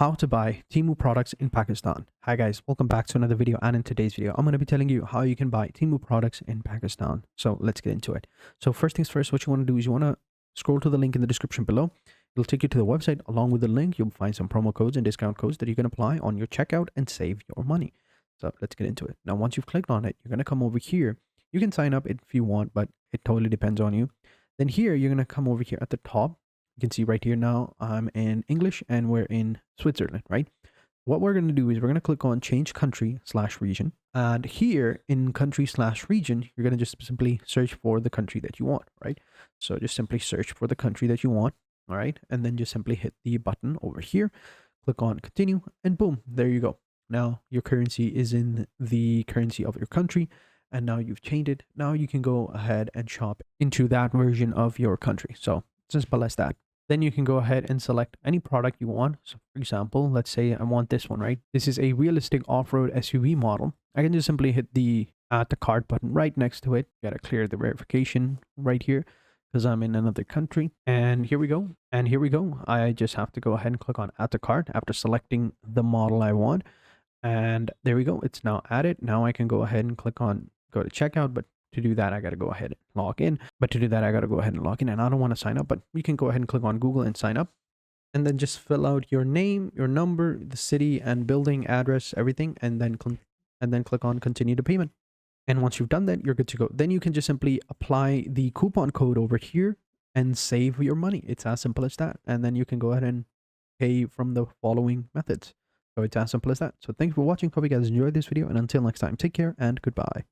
How to buy Temu products in Pakistan. Hi guys, welcome back to another video, and in today's video I'm going to be telling you how you can buy Temu products in Pakistan. So let's get into it. So first things first, what you want to do is you want to scroll to the link in the description below. It'll take you to the website. Along with the link, you'll find some promo codes and discount codes that you can apply on your checkout and save your money. So let's get into it. Now once you've clicked on it, you're going to come over here. You can sign up if you want, but it totally depends on you. Then here you're going to come over here at the top. You can see right here now I'm in English and we're in Switzerland, right? What we're going to do is we're going to click on change country/region, and here in country/region you're going to just simply search for the country that you want, right? So just simply search for the country that you want, all right? And then just simply hit the button over here, click on continue, and boom, there you go. Now your currency is in the currency of your country, and now you've changed it. Now you can go ahead and shop into that version of your country. So simple as that. Then you can go ahead and select any product you want. So for example, let's say I want this one, right? This is a realistic off-road SUV model. I can just simply hit the add to cart button right next to it. You gotta clear the verification right here because I'm in another country. And here we go. And here we go. I just have to go ahead and click on add to cart after selecting the model I want. And there we go. It's now added. Now I can go ahead and click on go to checkout, but to do that, I got to go ahead and log in. And I don't want to sign up, but you can go ahead and click on Google and sign up. And then just fill out your name, your number, the city and building address, everything. And then click on continue to payment. And once you've done that, you're good to go. Then you can just simply apply the coupon code over here and save your money. It's as simple as that. And then you can go ahead and pay from the following methods. So it's as simple as that. So thanks for watching. Hope you guys enjoyed this video. And until next time, take care and goodbye.